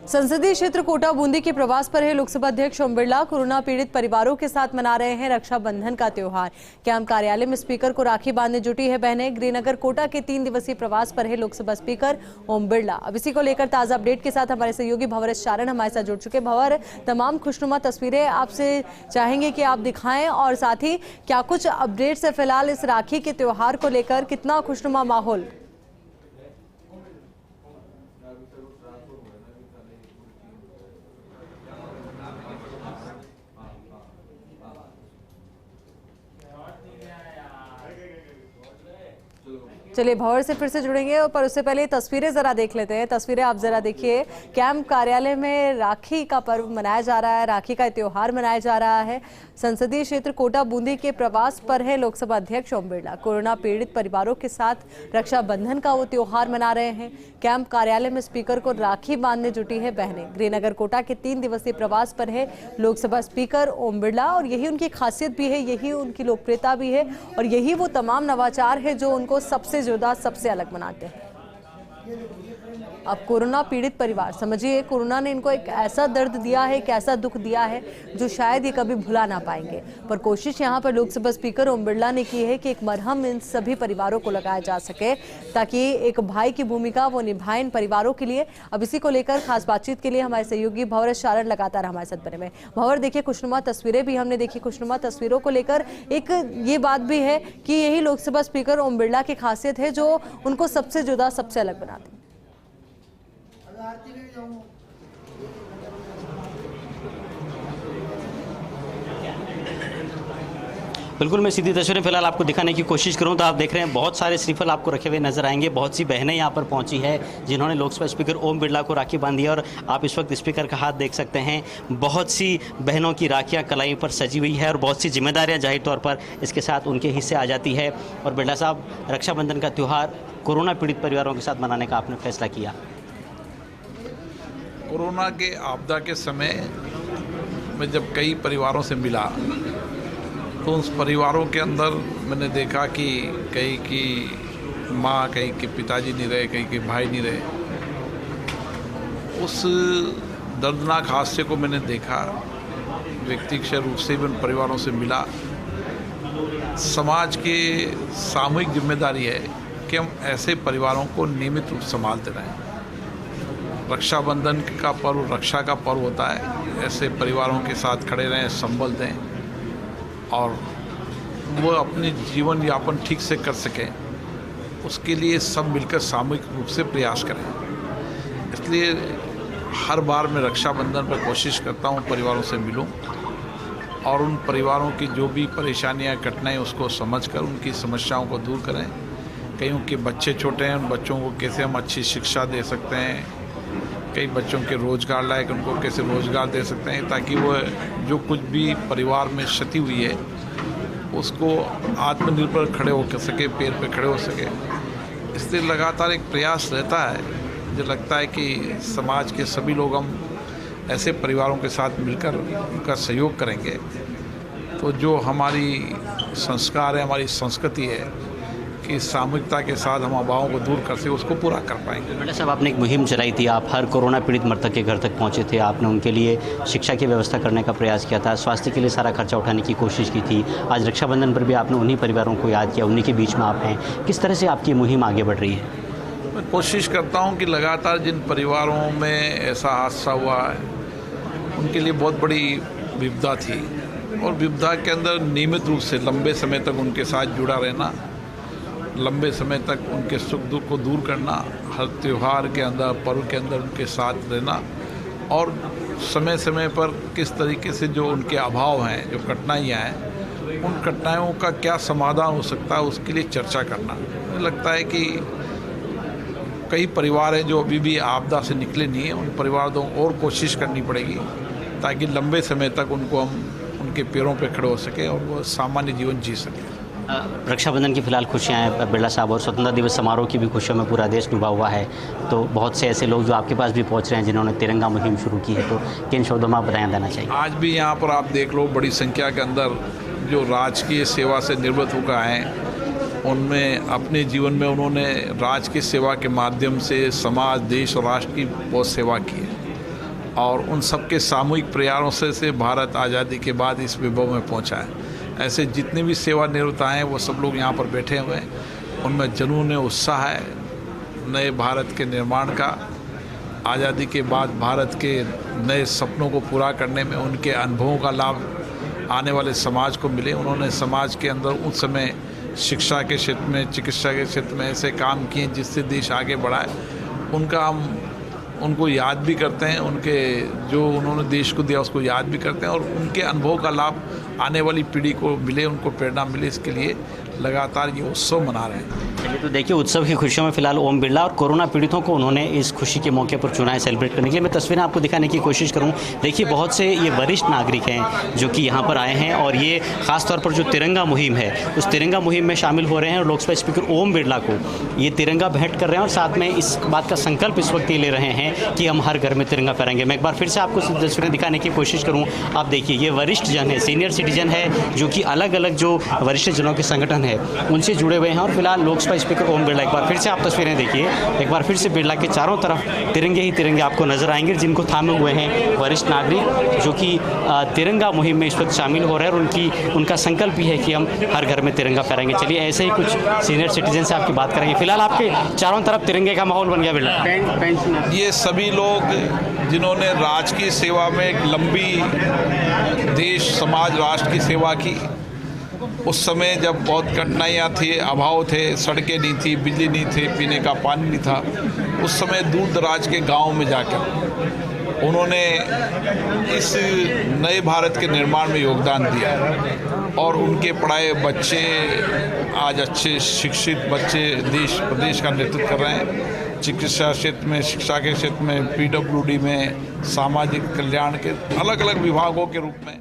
संसदीय क्षेत्र कोटा बूंदी के प्रवास पर है लोकसभा अध्यक्ष ओम बिरला। कोरोना पीड़ित परिवारों के साथ मना रहे हैं रक्षाबंधन का त्योहार। कैंप कार्यालय में स्पीकर को राखी बांधने जुटी है बहनें। गृहनगर कोटा के 3 दिवसीय प्रवास पर है लोकसभा स्पीकर ओम बिरला। अब इसी को लेकर ताजा अपडेट के साथ हमारे सहयोगी भंवर चारण हमारे साथ जुड़ चुके। भंवर, तमाम खुशनुमा तस्वीरें आपसे चाहेंगे कि आप दिखाएं और साथ ही क्या कुछ अपडेट्स है फिलहाल इस राखी के त्योहार को लेकर, कितना खुशनुमा माहौल? चलिए भंवर से फिर से जुड़ेंगे, पर उससे पहले तस्वीरें जरा देख लेते हैं। तस्वीरें आप जरा देखिए। कैंप कार्यालय में राखी का पर्व मनाया जा रहा है, राखी का त्योहार मनाया जा रहा है। संसदीय क्षेत्र कोटा बूंदी के प्रवास पर है लोकसभा अध्यक्ष ओम बिरला। कोरोना पीड़ित परिवारों के साथ रक्षाबंधन का वो त्योहार मना रहे हैं। कैंप कार्यालय में स्पीकर को राखी बांधने जुटी है बहनें। गृहनगर कोटा के 3 दिवसीय प्रवास पर है लोकसभा स्पीकर ओम बिरला और यही उनकी खासियत भी है, यही उनकी लोकप्रियता भी है और यही वो तमाम नवाचार है जो उनको सबसे जुदा, सबसे अलग बनाते हैं। अब कोरोना पीड़ित परिवार, समझिए कोरोना ने इनको एक ऐसा दर्द दिया है, एक ऐसा दुख दिया है जो शायद ये कभी भुला ना पाएंगे। पर कोशिश यहाँ पर लोकसभा स्पीकर ओम बिरला ने की है कि एक मरहम इन सभी परिवारों को लगाया जा सके ताकि एक भाई की भूमिका वो निभाएं इन परिवारों के लिए। अब इसी को लेकर खास बातचीत के लिए हमारे सहयोगी भंवर चारण लगातार हमारे साथ बने में। भंवर, देखिए खुशनुमा तस्वीरें भी हमने देखी। खुशनुमा तस्वीरों को लेकर एक ये बात भी है कि यही लोकसभा स्पीकर ओम बिरला की खासियत है जो उनको सबसे जुदा, सबसे अलग बनाती है। बिल्कुल, मैं सीधी तस्वीरें फिलहाल आपको दिखाने की कोशिश करूं तो आप देख रहे हैं बहुत सारे श्रीफल आपको रखे हुए नजर आएंगे। बहुत सी बहनें यहां पर पहुंची है जिन्होंने लोकसभा स्पीकर ओम बिरला को राखी बांधी है और आप इस वक्त स्पीकर का हाथ देख सकते हैं। बहुत सी बहनों की राखियां कलाई पर सजी हुई है और बहुत सी जिम्मेदारियां जाहिर तौर पर इसके साथ उनके हिस्से आ जाती है। और बिरला साहब, रक्षाबंधन का त्यौहार कोरोना पीड़ित परिवारों के साथ मनाने का आपने फैसला किया। कोरोना के आपदा के समय मैं जब कई परिवारों से मिला तो उस परिवारों के अंदर मैंने देखा कि कई की माँ, कई के पिताजी नहीं रहे, कई के भाई नहीं रहे। उस दर्दनाक हादसे को मैंने देखा, व्यक्तिगत रूप से भी उन परिवारों से मिला। समाज की सामूहिक जिम्मेदारी है कि हम ऐसे परिवारों को नियमित रूप से संभालते रहें। रक्षाबंधन का पर्व रक्षा का पर्व होता है, ऐसे परिवारों के साथ खड़े रहें, संबल दें और वो अपने जीवन यापन ठीक से कर सकें, उसके लिए सब मिलकर सामूहिक रूप से प्रयास करें। इसलिए हर बार मैं रक्षाबंधन पर कोशिश करता हूँ परिवारों से मिलूं और उन परिवारों की जो भी परेशानियाँ, कठिनाई उसको समझकर उनकी समस्याओं को दूर करें। कई उनके बच्चे छोटे हैं, उन बच्चों को कैसे हम अच्छी शिक्षा दे सकते हैं, कई बच्चों के रोज़गार लायक उनको कैसे रोज़गार दे सकते हैं ताकि वो जो कुछ भी परिवार में क्षति हुई है उसको आत्मनिर्भर खड़े हो सके, पैर पे खड़े हो सके। इसलिए लगातार एक प्रयास रहता है। मुझे लगता है कि समाज के सभी लोग हम ऐसे परिवारों के साथ मिलकर उनका सहयोग करेंगे तो जो हमारी संस्कार है, हमारी संस्कृति है कि सामूहिकता के साथ हम अभावों को दूर कर सके, उसको पूरा कर पाएंगे। बिरला साहब, आपने एक मुहिम चलाई थी, आप हर कोरोना पीड़ित मृतक के घर तक पहुंचे थे, आपने उनके लिए शिक्षा की व्यवस्था करने का प्रयास किया था, स्वास्थ्य के लिए सारा खर्चा उठाने की कोशिश की थी। आज रक्षाबंधन पर भी आपने उन्हीं परिवारों को याद किया, उन्हीं के बीच में आप हैं। किस तरह से आपकी मुहिम आगे बढ़ रही है? मैं कोशिश करता हूँ कि लगातार जिन परिवारों में ऐसा हादसा हुआ है उनके लिए बहुत बड़ी विपदा थी और विपदा के अंदर नियमित रूप से लंबे समय तक उनके साथ जुड़ा रहना, लंबे समय तक उनके सुख दुख को दूर करना, हर त्यौहार के अंदर, पर्व के अंदर उनके साथ रहना और समय समय पर किस तरीके से जो उनके अभाव हैं, जो कठिनाइयाँ हैं, उन कठिनाइयों का क्या समाधान हो सकता है उसके लिए चर्चा करना। मुझे लगता है कि कई परिवार हैं जो अभी भी आपदा से निकले नहीं हैं, उन परिवारों को और कोशिश करनी पड़ेगी ताकि लंबे समय तक उनको हम उनके पैरों पर खड़े हो सकें और वो सामान्य जीवन जी सकें। रक्षाबंधन की फिलहाल खुशियाँ हैं बिरला साहब और स्वतंत्रता दिवस समारोह की भी खुशियों में पूरा देश डूबा हुआ है। तो बहुत से ऐसे लोग जो आपके पास भी पहुंच रहे हैं जिन्होंने तिरंगा मुहिम शुरू की है, तो किन शब्दों में आप बधाई देना चाहिए? आज भी यहाँ पर आप देख लो बड़ी संख्या के अंदर जो राजकीय सेवा से निवृत्त होकर आए हैं, उनमें अपने जीवन में उन्होंने राज की सेवा के माध्यम से समाज, देश और राष्ट्र की बहुत सेवा की है। और उन सबके सामूहिक प्रयासों से भारत आज़ादी के बाद इस विभव में पहुंचा है। ऐसे जितने भी सेवानिवृत्त आए हैं वो सब लोग यहाँ पर बैठे हुए हैं, उनमें जुनून उत्साह है नए भारत के निर्माण का, आज़ादी के बाद भारत के नए सपनों को पूरा करने में उनके अनुभवों का लाभ आने वाले समाज को मिले। उन्होंने समाज के अंदर उस समय शिक्षा के क्षेत्र में, चिकित्सा के क्षेत्र में ऐसे काम किए जिससे देश आगे बढ़ा है। उनका हम उनको याद भी करते हैं, उनके जो उन्होंने देश को दिया उसको याद भी करते हैं और उनके अनुभव का लाभ आने वाली पीढ़ी को मिले, उनको प्रेरणा मिले, इसके लिए लगातार ये उत्सव मना रहे हैं। चलिए, तो देखिए उत्सव की खुशियों में फिलहाल ओम बिरला और कोरोना पीड़ितों को उन्होंने इस खुशी के मौके पर चुना है सेलिब्रेट करने के लिए। मैं तस्वीरें आपको दिखाने की कोशिश करूं। देखिए बहुत से ये वरिष्ठ नागरिक हैं जो कि यहाँ पर आए हैं और ये खासतौर पर जो तिरंगा मुहिम है उस तिरंगा मुहिम में शामिल हो रहे हैं और लोकसभा स्पीकर ओम बिरला को ये तिरंगा भेंट कर रहे हैं और साथ में इस बात का संकल्प इस वक्त ये ले रहे हैं कि हम हर घर में तिरंगा फहराएंगे। मैं एक बार फिर से आपको तस्वीरें दिखाने की कोशिश करूँ। आप देखिए ये वरिष्ठ जन है, सीनियर सिटीजन है जो कि अलग अलग जो वरिष्ठ जनों के संगठन है उनसे जुड़े हुए हैं और फिलहाल लोकसभा स्पीकर ओम बिरला, एक बार फिर से आप तस्वीरें देखिए, एक बार फिर से बिरला के चारों तरफ तिरंगे ही तिरंगे आपको नजर आएंगे जिनको थामे हुए हैं वरिष्ठ नागरिक जो कि तिरंगा मुहिम में इस वक्त शामिल हो रहे हैं और उनका संकल्प ये है कि हम हर घर में तिरंगा फहराएंगे। चलिए ऐसे ही कुछ सीनियर सिटीजन से आपकी बात करेंगे। फिलहाल आपके चारों तरफ तिरंगे का माहौल बन गया बिरला। ये सभी लोग जिन्होंने राजकीय सेवा में एक लंबी देश समाज राष्ट्र की सेवा की, उस समय जब बहुत कठिनाइयाँ थी, अभाव थे, सड़कें नहीं थी, बिजली नहीं थी, पीने का पानी नहीं था, उस समय दूर दराज के गाँव में जाकर उन्होंने इस नए भारत के निर्माण में योगदान दिया और उनके पढ़ाए बच्चे आज अच्छे शिक्षित बच्चे देश प्रदेश का नेतृत्व कर रहे हैं। चिकित्सा क्षेत्र में, शिक्षा के क्षेत्र में, PWD में, सामाजिक कल्याण के अलग अलग विभागों के रूप में।